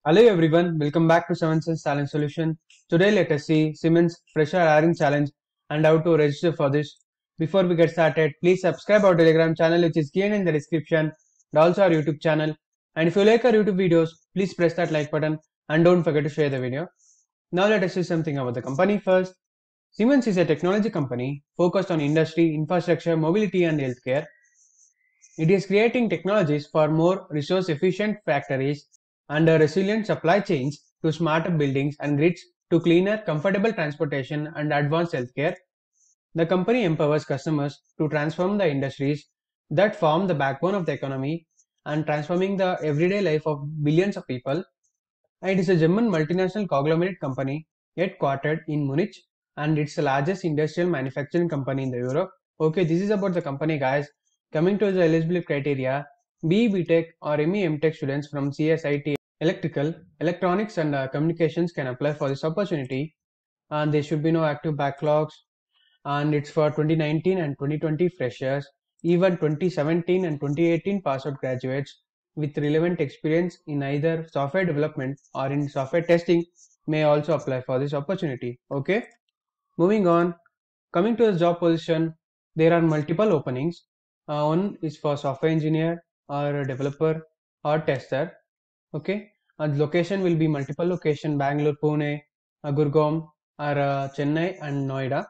Hello everyone, welcome back to Seven Sense Talent Solution. Today let us see Siemens Fresher Hiring Challenge and how to register for this. Before we get started, please subscribe our Telegram channel which is given in the description and also our YouTube channel. And if you like our YouTube videos, please press that like button and don't forget to share the video. Now let us see something about the company first. Siemens is a technology company focused on industry, infrastructure, mobility and healthcare. It is creating technologies for more resource efficient factories and resilient supply chains to smarter buildings and grids to cleaner, comfortable transportation and advanced healthcare. The company empowers customers to transform the industries that form the backbone of the economy and transforming the everyday life of billions of people. It is a German multinational conglomerate company headquartered in Munich and it's the largest industrial manufacturing company in the Europe. Okay, this is about the company, guys. Coming to the eligibility criteria, BE Tech or ME Tech students from CSIT Electrical, Electronics and Communications can apply for this opportunity and there should be no active backlogs and it's for 2019 and 2020 freshers, even 2017 and 2018 pass out graduates with relevant experience in either software development or in software testing may also apply for this opportunity. Okay, moving on, coming to the job position, there are multiple openings. One is for software engineer or a developer or tester. Okay, and location will be multiple location: Bangalore, Pune, Gurgaon, or Chennai and Noida.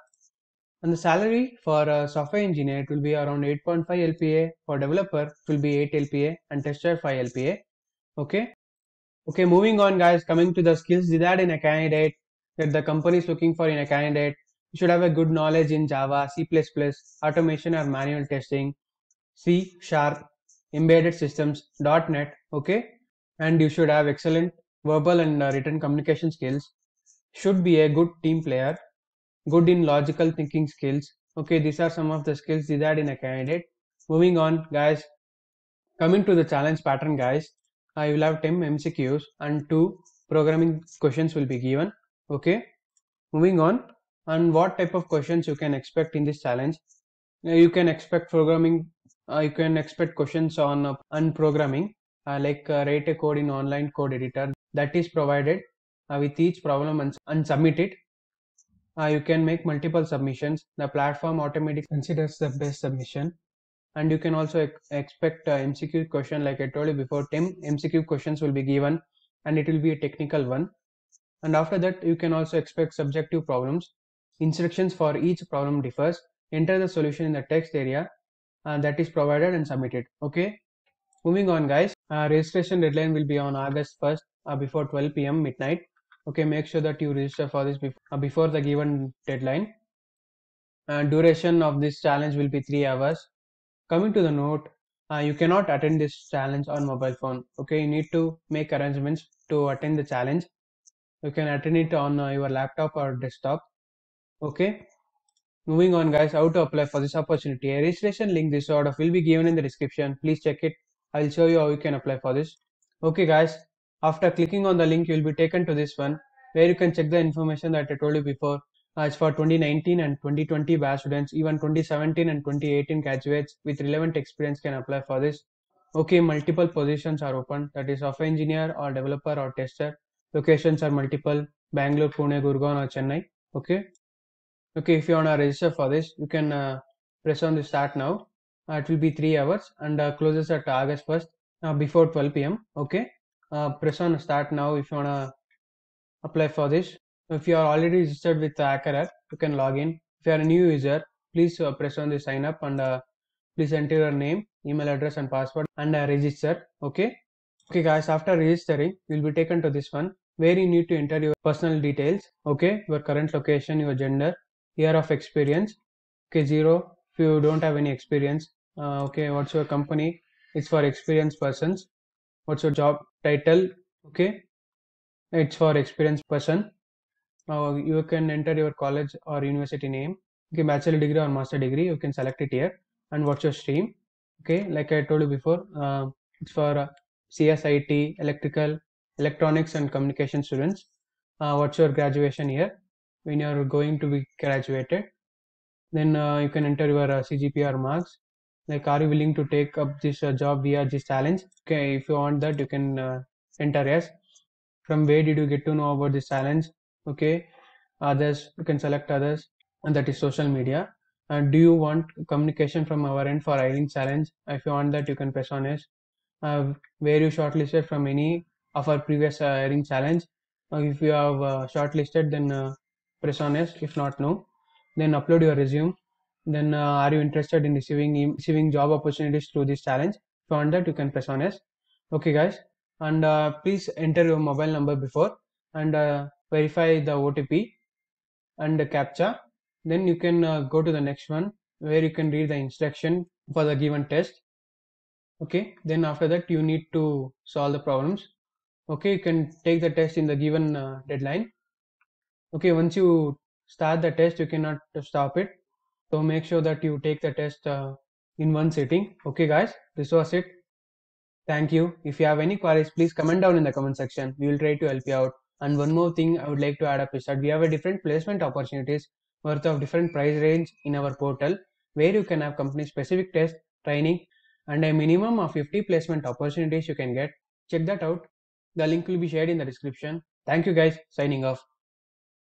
And the salary for a software engineer it will be around 8.5 LPA, for developer it will be 8 LPA and tester 5 LPA. Okay. Okay, moving on, guys, coming to the skills desired in a candidate that the company is looking for in a candidate. You should have a good knowledge in Java, C++, automation or manual testing, C Sharp, embedded systems, .NET. Okay, and you should have excellent verbal and written communication skills. Should be a good team player, good in logical thinking skills. Okay, these are some of the skills desired in a candidate. Moving on, guys, coming to the challenge pattern, guys, I will have 10 MCQs and 2 programming questions will be given. Okay, moving on, and what type of questions you can expect in this challenge. You can expect programming, you can expect questions on programming, like write a code in online code editor that is provided with each problem and submit it. You can make multiple submissions. The platform automatically considers the best submission. And you can also expect MCQ question, like I told you before, 10 MCQ questions will be given and it will be a technical one. And after that, you can also expect subjective problems. Instructions for each problem differs. Enter the solution in the text area that is provided and submitted. Okay. Moving on, guys. Registration deadline will be on August 1st before 12 p.m. midnight. Okay, make sure that you register for this before the given deadline. Duration of this challenge will be 3 hours. Coming to the note, you cannot attend this challenge on mobile phone. Okay, you need to make arrangements to attend the challenge. You can attend it on your laptop or desktop. Okay, moving on, guys, how to apply for this opportunity. A registration link this sort of will be given in the description. Please check it. I'll show you how you can apply for this. Okay, guys, after clicking on the link, you will be taken to this one where you can check the information that I told you before. It's for 2019 and 2020 batch students, even 2017 and 2018 graduates with relevant experience can apply for this. Okay, multiple positions are open, that is software engineer or developer or tester. Locations are multiple: Bangalore, Pune, Gurgaon or Chennai. Okay. Okay, if you want to register for this, you can press on the start now. It will be 3 hours and closes at August 1st before 12 p.m. Okay, press on start now if you want to apply for this. If you are already registered with Hacker, you can log in. If you are a new user, please press on the sign up and please enter your name, email address and password and register. Okay. Okay, guys, after registering, you will be taken to this one where you need to enter your personal details. Okay, your current location, your gender, year of experience. Okay, 0 if you don't have any experience. Okay, what's your company? It's for experienced persons. What's your job title? Okay, it's for experienced person. You can enter your college or university name. Okay, bachelor degree or master degree, you can select it here. And what's your stream? Okay, like I told you before, it's for CSIT, electrical, electronics and communication students. What's your graduation year when you're going to be graduated? Then you can enter your CGPR marks. Like, are you willing to take up this job via this challenge? Okay, if you want that, you can enter yes. from where did you get to know about this challenge. Okay, others, you can select others, and that is social media. And do you want communication from our end for hiring challenge? If you want that, you can press on yes. Where you shortlisted from any of our previous hiring challenge. If you have shortlisted, then press on yes. If not, no. Then upload your resume. Then are you interested in receiving job opportunities through this challenge? If you want that, you can press on yes. Okay, guys, and please enter your mobile number before and verify the OTP and the captcha. Then you can go to the next one where you can read the instruction for the given test. Okay, then after that you need to solve the problems. Okay, you can take the test in the given deadline. Okay, once you start the test, you cannot stop it. So make sure that you take the test in one sitting. Okay, guys, this was it. Thank you. If you have any queries, please comment down in the comment section. We will try to help you out. And one more thing I would like to add up is that we have a different placement opportunities worth of different price range in our portal where you can have company specific test, training, and a minimum of 50 placement opportunities you can get. Check that out. The link will be shared in the description. Thank you guys. Signing off.